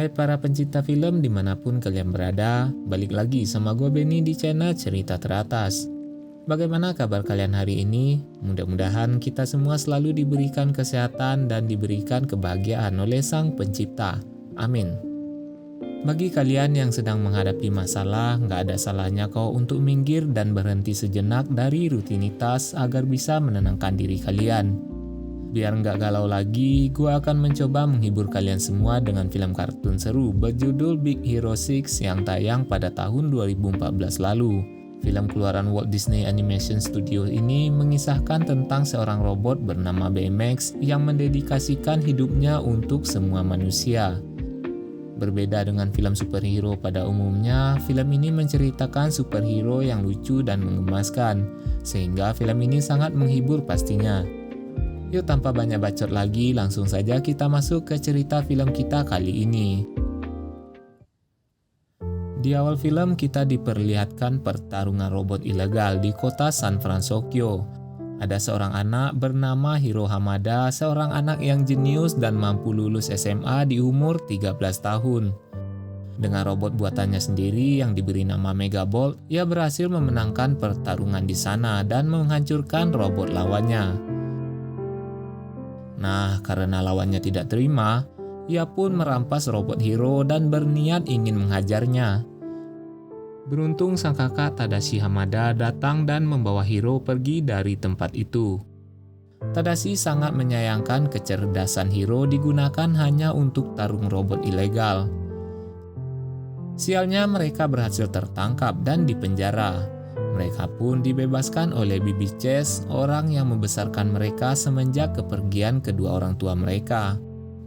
Hai para pencinta film dimanapun kalian berada, balik lagi sama gue Benny di channel Cerita Teratas. Bagaimana kabar kalian hari ini? Mudah-mudahan kita semua selalu diberikan kesehatan dan diberikan kebahagiaan oleh Sang Pencipta. Amin. Bagi kalian yang sedang menghadapi masalah, nggak ada salahnya kau untuk minggir dan berhenti sejenak dari rutinitas agar bisa menenangkan diri kalian. Biar nggak galau lagi, gue akan mencoba menghibur kalian semua dengan film kartun seru berjudul Big Hero 6 yang tayang pada tahun 2014 lalu. Film keluaran Walt Disney Animation Studios ini mengisahkan tentang seorang robot bernama BMX yang mendedikasikan hidupnya untuk semua manusia. Berbeda dengan film superhero pada umumnya, film ini menceritakan superhero yang lucu dan menggemaskan, sehingga film ini sangat menghibur pastinya. Yuk tanpa banyak bacot lagi, langsung saja kita masuk ke cerita film kita kali ini. Di awal film kita diperlihatkan pertarungan robot ilegal di kota San Francisco. Ada seorang anak bernama Hiro Hamada, seorang anak yang jenius dan mampu lulus SMA di umur 13 tahun. Dengan robot buatannya sendiri yang diberi nama Megabolt, ia berhasil memenangkan pertarungan di sana dan menghancurkan robot lawannya. Nah, karena lawannya tidak terima, ia pun merampas robot Hiro dan berniat ingin menghajarnya. Beruntung sang kakak Tadashi Hamada datang dan membawa Hiro pergi dari tempat itu. Tadashi sangat menyayangkan kecerdasan Hiro digunakan hanya untuk tarung robot ilegal. Sialnya mereka berhasil tertangkap dan dipenjara. Mereka pun dibebaskan oleh Bibi Chase, orang yang membesarkan mereka semenjak kepergian kedua orang tua mereka.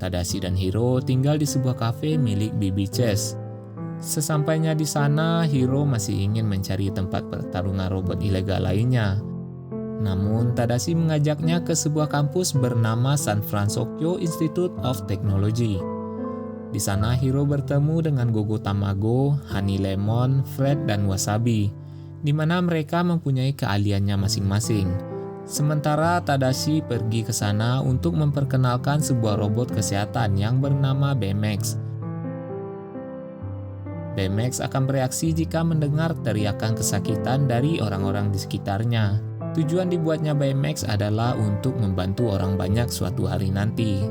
Tadashi dan Hiro tinggal di sebuah kafe milik Bibi Chase. Sesampainya di sana, Hiro masih ingin mencari tempat pertarungan robot ilegal lainnya. Namun, Tadashi mengajaknya ke sebuah kampus bernama San Francisco Institute of Technology. Di sana, Hiro bertemu dengan Gogo Tamago, Honey Lemon, Fred, dan Wasabi, di mana mereka mempunyai keahliannya masing-masing. Sementara Tadashi pergi ke sana untuk memperkenalkan sebuah robot kesehatan yang bernama BMX. BMX akan bereaksi jika mendengar teriakan kesakitan dari orang-orang di sekitarnya. Tujuan dibuatnya BMX adalah untuk membantu orang banyak suatu hari nanti.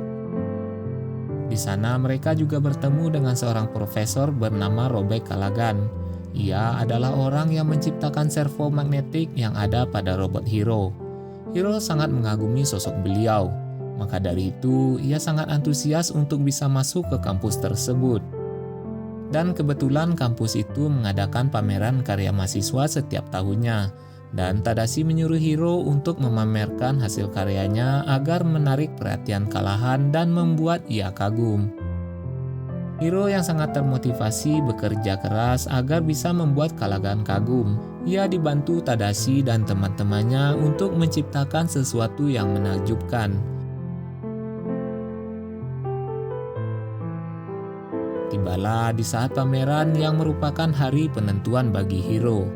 Di sana mereka juga bertemu dengan seorang profesor bernama Robert Callaghan. Ia adalah orang yang menciptakan servo magnetik yang ada pada robot Hiro. Hiro sangat mengagumi sosok beliau, maka dari itu ia sangat antusias untuk bisa masuk ke kampus tersebut. Dan kebetulan kampus itu mengadakan pameran karya mahasiswa setiap tahunnya, dan Tadashi menyuruh Hiro untuk memamerkan hasil karyanya agar menarik perhatian Callaghan dan membuat ia kagum. Hiro yang sangat termotivasi bekerja keras agar bisa membuat Callaghan kagum. Ia dibantu Tadashi dan teman-temannya untuk menciptakan sesuatu yang menakjubkan. Tibalah di saat pameran yang merupakan hari penentuan bagi Hiro.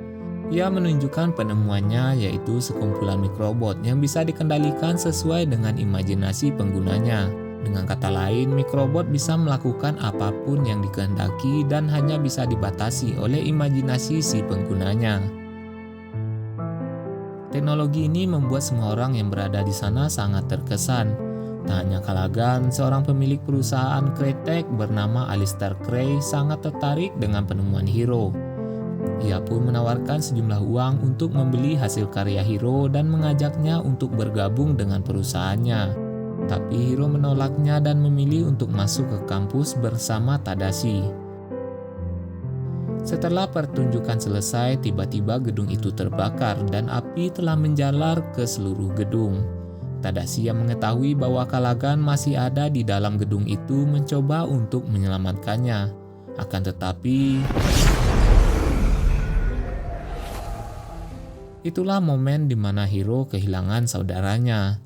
Ia menunjukkan penemuannya, yaitu sekumpulan mikrobot yang bisa dikendalikan sesuai dengan imajinasi penggunanya. Dengan kata lain, mikrobot bisa melakukan apapun yang dikehendaki dan hanya bisa dibatasi oleh imajinasi si penggunanya. Teknologi ini membuat semua orang yang berada di sana sangat terkesan. Tak hanya Callaghan, seorang pemilik perusahaan Crytek bernama Alistair Cray sangat tertarik dengan penemuan Hiro. Ia pun menawarkan sejumlah uang untuk membeli hasil karya Hiro dan mengajaknya untuk bergabung dengan perusahaannya. Tapi Hiro menolaknya dan memilih untuk masuk ke kampus bersama Tadashi. Setelah pertunjukan selesai, tiba-tiba gedung itu terbakar dan api telah menjalar ke seluruh gedung. Tadashi yang mengetahui bahwa Callaghan masih ada di dalam gedung itu mencoba untuk menyelamatkannya. Akan tetapi, itulah momen di mana Hiro kehilangan saudaranya.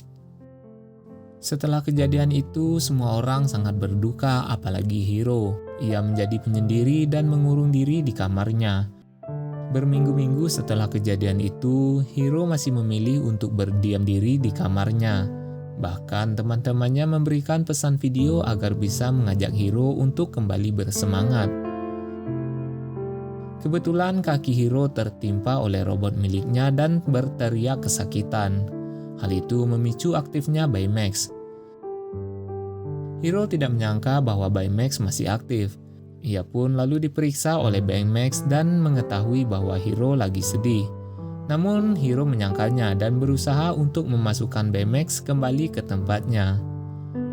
Setelah kejadian itu, semua orang sangat berduka, apalagi Hiro. Ia menjadi penyendiri dan mengurung diri di kamarnya. Berminggu-minggu setelah kejadian itu, Hiro masih memilih untuk berdiam diri di kamarnya. Bahkan teman-temannya memberikan pesan video agar bisa mengajak Hiro untuk kembali bersemangat. Kebetulan kaki Hiro tertimpa oleh robot miliknya dan berteriak kesakitan. Hal itu memicu aktifnya Baymax. Hiro tidak menyangka bahwa Baymax masih aktif. Ia pun lalu diperiksa oleh Baymax dan mengetahui bahwa Hiro lagi sedih. Namun Hiro menyangkalnya dan berusaha untuk memasukkan Baymax kembali ke tempatnya.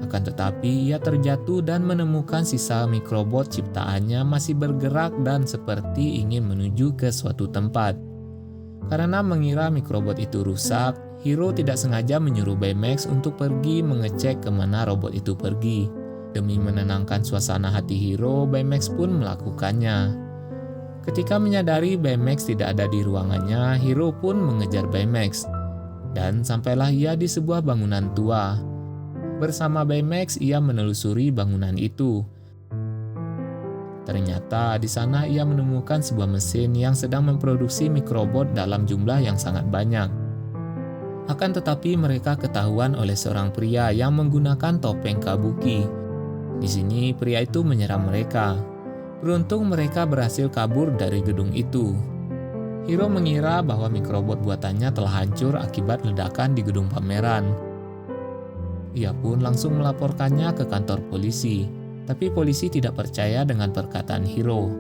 Akan tetapi ia terjatuh dan menemukan sisa mikrobot ciptaannya masih bergerak dan seperti ingin menuju ke suatu tempat. Karena mengira mikrobot itu rusak, Hiro tidak sengaja menyuruh Baymax untuk pergi mengecek kemana robot itu pergi. Demi menenangkan suasana hati Hiro, Baymax pun melakukannya. Ketika menyadari Baymax tidak ada di ruangannya, Hiro pun mengejar Baymax. Dan sampailah ia di sebuah bangunan tua. Bersama Baymax, ia menelusuri bangunan itu. Ternyata di sana ia menemukan sebuah mesin yang sedang memproduksi mikrobot dalam jumlah yang sangat banyak. Akan tetapi mereka ketahuan oleh seorang pria yang menggunakan topeng kabuki. Di sini pria itu menyerang mereka. Beruntung mereka berhasil kabur dari gedung itu. Hiro mengira bahwa mikrobot buatannya telah hancur akibat ledakan di gedung pameran. Ia pun langsung melaporkannya ke kantor polisi, tapi polisi tidak percaya dengan perkataan Hiro.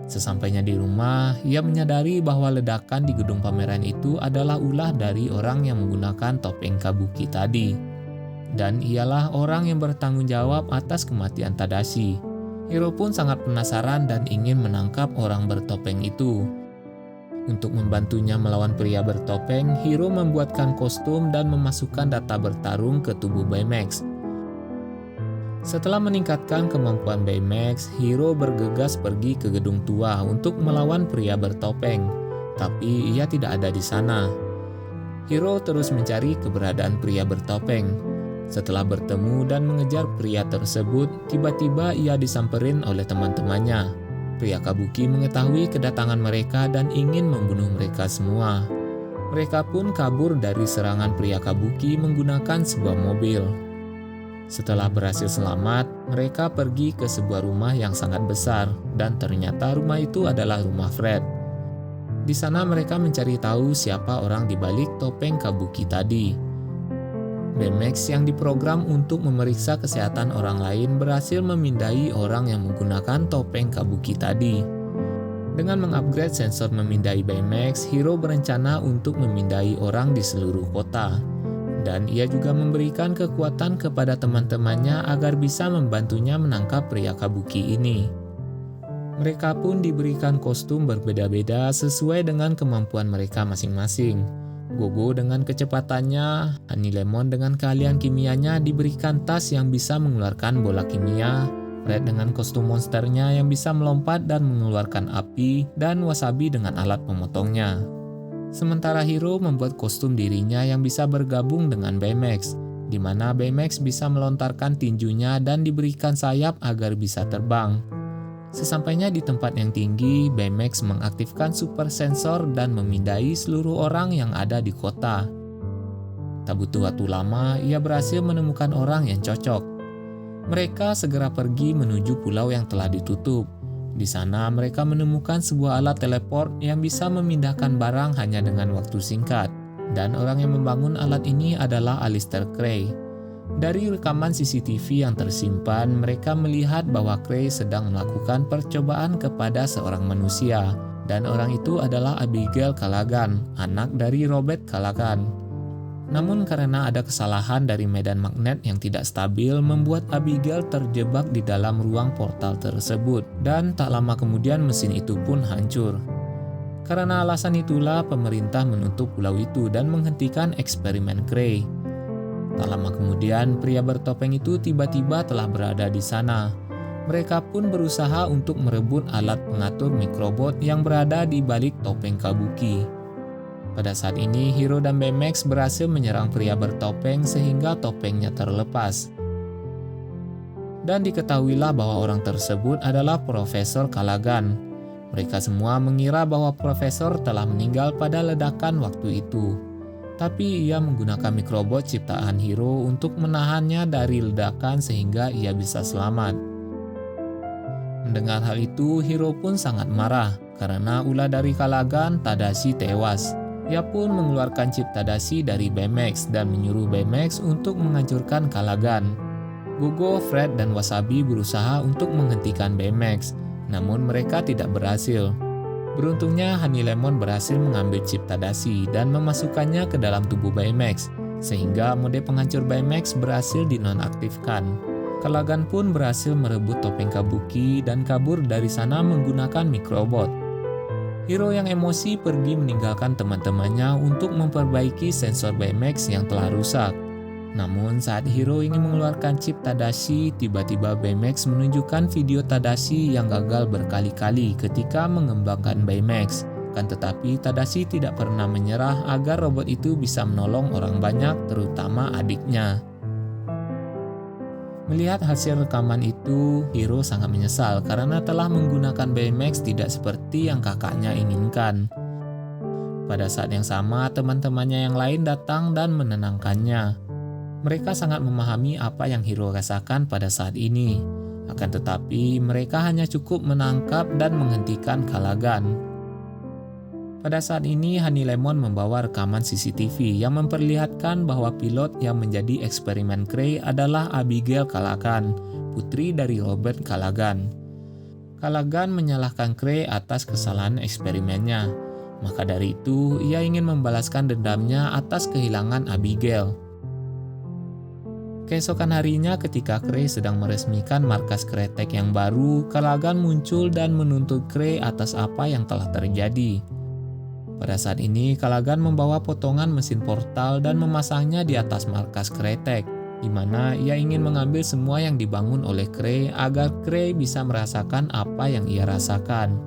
Sesampainya di rumah, ia menyadari bahwa ledakan di gedung pameran itu adalah ulah dari orang yang menggunakan topeng kabuki tadi. Dan ialah orang yang bertanggung jawab atas kematian Tadashi. Hiro pun sangat penasaran dan ingin menangkap orang bertopeng itu. Untuk membantunya melawan pria bertopeng, Hiro membuatkan kostum dan memasukkan data bertarung ke tubuh Baymax. Setelah meningkatkan kemampuan Baymax, Hiro bergegas pergi ke gedung tua untuk melawan pria bertopeng, tapi ia tidak ada di sana. Hiro terus mencari keberadaan pria bertopeng. Setelah bertemu dan mengejar pria tersebut, tiba-tiba ia disamperin oleh teman-temannya. Pria kabuki mengetahui kedatangan mereka dan ingin membunuh mereka semua. Mereka pun kabur dari serangan pria kabuki menggunakan sebuah mobil. Setelah berhasil selamat, mereka pergi ke sebuah rumah yang sangat besar, dan ternyata rumah itu adalah rumah Fred. Di sana mereka mencari tahu siapa orang di balik topeng kabuki tadi. Baymax yang diprogram untuk memeriksa kesehatan orang lain berhasil memindai orang yang menggunakan topeng kabuki tadi. Dengan mengupgrade sensor memindai Baymax, Hiro berencana untuk memindai orang di seluruh kota. Dan ia juga memberikan kekuatan kepada teman-temannya agar bisa membantunya menangkap pria kabuki ini. Mereka pun diberikan kostum berbeda-beda sesuai dengan kemampuan mereka masing-masing. Gogo dengan kecepatannya, Honey Lemon dengan keahlian kimianya diberikan tas yang bisa mengeluarkan bola kimia, Fred dengan kostum monsternya yang bisa melompat dan mengeluarkan api, dan Wasabi dengan alat pemotongnya. Sementara Hiro membuat kostum dirinya yang bisa bergabung dengan Baymax, di mana Baymax bisa melontarkan tinjunya dan diberikan sayap agar bisa terbang. Sesampainya di tempat yang tinggi, Baymax mengaktifkan super sensor dan memindai seluruh orang yang ada di kota. Tak butuh waktu lama, ia berhasil menemukan orang yang cocok. Mereka segera pergi menuju pulau yang telah ditutup. Di sana mereka menemukan sebuah alat teleport yang bisa memindahkan barang hanya dengan waktu singkat. Dan orang yang membangun alat ini adalah Alistair Gray. Dari rekaman CCTV yang tersimpan, mereka melihat bahwa Gray sedang melakukan percobaan kepada seorang manusia, dan orang itu adalah Abigail Callaghan, anak dari Robert Callaghan. Namun karena ada kesalahan dari medan magnet yang tidak stabil, membuat Abigail terjebak di dalam ruang portal tersebut, dan tak lama kemudian mesin itu pun hancur. Karena alasan itulah pemerintah menutup pulau itu dan menghentikan eksperimen Gray. Tak lama kemudian, pria bertopeng itu tiba-tiba telah berada di sana. Mereka pun berusaha untuk merebut alat pengatur mikrobot yang berada di balik topeng kabuki. Pada saat ini, Hiro dan Baymax berhasil menyerang pria bertopeng sehingga topengnya terlepas. Dan diketahuilah bahwa orang tersebut adalah Profesor Callaghan. Mereka semua mengira bahwa Profesor telah meninggal pada ledakan waktu itu. Tapi ia menggunakan mikrobot ciptaan Hiro untuk menahannya dari ledakan sehingga ia bisa selamat. Mendengar hal itu, Hiro pun sangat marah karena ulah dari Kalagan, Tadashi, tewas. Ia pun mengeluarkan chip Tadashi dari Baymax dan menyuruh Baymax untuk menghancurkan Kalagan. Gogo, Fred, dan Wasabi berusaha untuk menghentikan Baymax, namun mereka tidak berhasil. Beruntungnya Honey Lemon berhasil mengambil chip Tadashi dan memasukkannya ke dalam tubuh Baymax, sehingga mode penghancur Baymax berhasil dinonaktifkan. Kalagan pun berhasil merebut topeng Kabuki dan kabur dari sana menggunakan mikrobot. Hiro yang emosi pergi meninggalkan teman-temannya untuk memperbaiki sensor Baymax yang telah rusak. Namun saat Hiro ingin mengeluarkan chip Tadashi, tiba-tiba Baymax menunjukkan video Tadashi yang gagal berkali-kali ketika mengembangkan Baymax. Kan tetapi Tadashi tidak pernah menyerah agar robot itu bisa menolong orang banyak, terutama adiknya. Melihat hasil rekaman itu, Hiro sangat menyesal karena telah menggunakan Baymax tidak seperti yang kakaknya inginkan. Pada saat yang sama, teman-temannya yang lain datang dan menenangkannya. Mereka sangat memahami apa yang Hiro rasakan pada saat ini. Akan tetapi, mereka hanya cukup menangkap dan menghentikan Kalagan. Pada saat ini, Honey Lemon membawa rekaman CCTV yang memperlihatkan bahwa pilot yang menjadi eksperimen Krei adalah Abigail Kalagan, putri dari Robert Kalagan. Kalagan menyalahkan Krei atas kesalahan eksperimennya. Maka dari itu, ia ingin membalaskan dendamnya atas kehilangan Abigail. Keesokan harinya ketika Krei sedang meresmikan markas Kretek yang baru, Kalagan muncul dan menuntut Krei atas apa yang telah terjadi. Pada saat ini, Kalagan membawa potongan mesin portal dan memasangnya di atas markas Kretek, di mana ia ingin mengambil semua yang dibangun oleh Krei agar Krei bisa merasakan apa yang ia rasakan.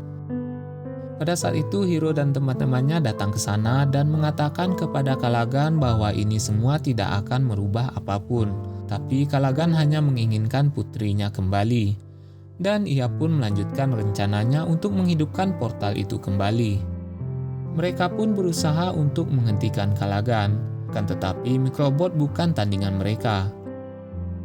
Pada saat itu, Hiro dan teman-temannya datang ke sana dan mengatakan kepada Kalagan bahwa ini semua tidak akan merubah apapun. Tapi Kalagan hanya menginginkan putrinya kembali. Dan ia pun melanjutkan rencananya untuk menghidupkan portal itu kembali. Mereka pun berusaha untuk menghentikan Kalagan, kan tetapi mikrobot bukan tandingan mereka.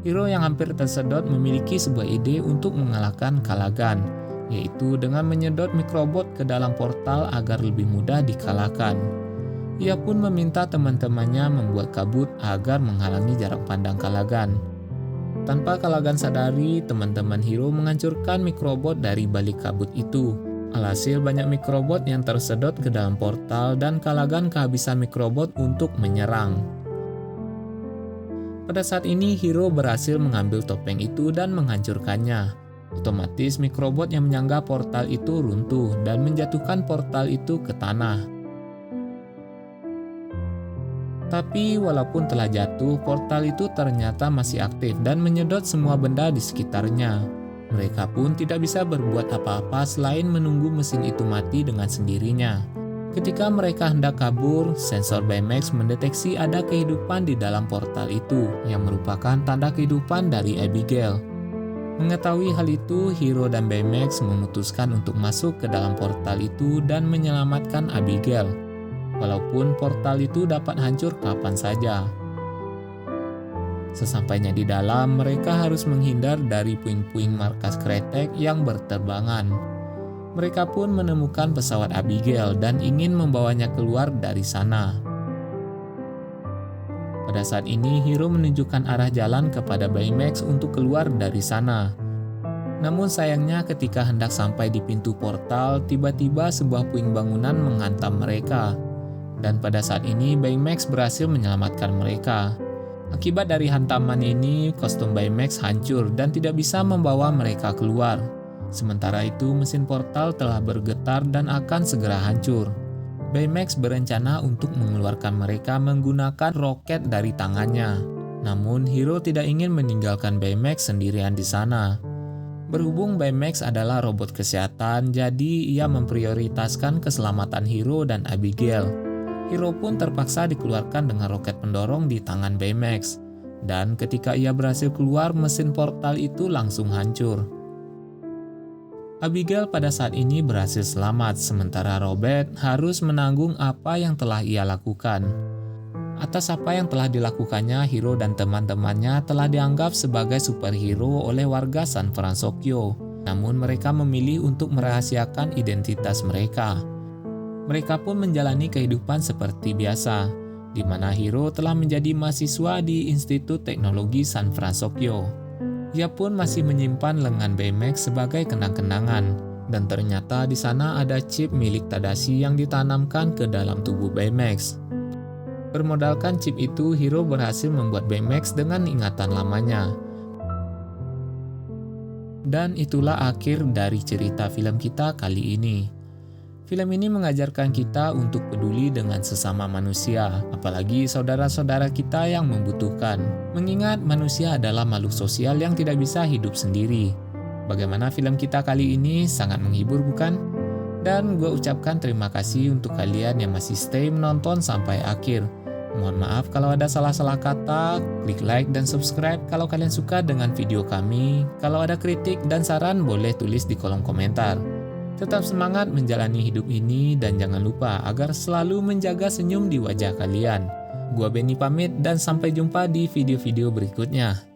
Hiro yang hampir tersedot memiliki sebuah ide untuk mengalahkan Kalagan, yaitu dengan menyedot mikrobot ke dalam portal agar lebih mudah dikalahkan. Ia pun meminta teman-temannya membuat kabut agar menghalangi jarak pandang Kalagan. Tanpa Kalagan sadari, teman-teman Hiro menghancurkan mikrobot dari balik kabut itu. Alhasil banyak mikrobot yang tersedot ke dalam portal dan Kalagan kehabisan mikrobot untuk menyerang. Pada saat ini Hiro berhasil mengambil topeng itu dan menghancurkannya. Otomatis mikrobot yang menyangga portal itu runtuh dan menjatuhkan portal itu ke tanah. Tapi walaupun telah jatuh, portal itu ternyata masih aktif dan menyedot semua benda di sekitarnya. Mereka pun tidak bisa berbuat apa-apa selain menunggu mesin itu mati dengan sendirinya. Ketika mereka hendak kabur, sensor Baymax mendeteksi ada kehidupan di dalam portal itu, yang merupakan tanda kehidupan dari Abigail. Mengetahui hal itu, Hiro dan Baymax memutuskan untuk masuk ke dalam portal itu dan menyelamatkan Abigail. Walaupun portal itu dapat hancur kapan saja. Sesampainya di dalam, mereka harus menghindar dari puing-puing markas Kretek yang berterbangan. Mereka pun menemukan pesawat Abigail dan ingin membawanya keluar dari sana. Pada saat ini, Hiro menunjukkan arah jalan kepada Baymax untuk keluar dari sana. Namun sayangnya ketika hendak sampai di pintu portal, tiba-tiba sebuah puing bangunan menghantam mereka. Dan pada saat ini Baymax berhasil menyelamatkan mereka. Akibat dari hantaman ini, kostum Baymax hancur dan tidak bisa membawa mereka keluar. Sementara itu mesin portal telah bergetar dan akan segera hancur. Baymax berencana untuk mengeluarkan mereka menggunakan roket dari tangannya. Namun Hiro tidak ingin meninggalkan Baymax sendirian di sana. Berhubung Baymax adalah robot kesehatan, jadi ia memprioritaskan keselamatan Hiro dan Abigail. Hiro pun terpaksa dikeluarkan dengan roket pendorong di tangan Baymax. Dan ketika ia berhasil keluar, mesin portal itu langsung hancur. Abigail pada saat ini berhasil selamat, sementara Robert harus menanggung apa yang telah ia lakukan. Atas apa yang telah dilakukannya, Hiro dan teman-temannya telah dianggap sebagai superhero oleh warga San Francisco. Namun mereka memilih untuk merahasiakan identitas mereka. Mereka pun menjalani kehidupan seperti biasa, di mana Hiro telah menjadi mahasiswa di Institut Teknologi San Francisco. Ia pun masih menyimpan lengan BMX sebagai kenang-kenangan, dan ternyata di sana ada chip milik Tadashi yang ditanamkan ke dalam tubuh BMX. Bermodalkan chip itu, Hiro berhasil membuat BMX dengan ingatan lamanya. Dan itulah akhir dari cerita film kita kali ini. Film ini mengajarkan kita untuk peduli dengan sesama manusia, apalagi saudara-saudara kita yang membutuhkan. Mengingat manusia adalah makhluk sosial yang tidak bisa hidup sendiri. Bagaimana film kita kali ini? Sangat menghibur, bukan? Dan gue ucapkan terima kasih untuk kalian yang masih stay menonton sampai akhir. Mohon maaf kalau ada salah-salah kata, klik like dan subscribe kalau kalian suka dengan video kami. Kalau ada kritik dan saran boleh tulis di kolom komentar. Tetap semangat menjalani hidup ini dan jangan lupa agar selalu menjaga senyum di wajah kalian. Gua Benny pamit dan sampai jumpa di video-video berikutnya.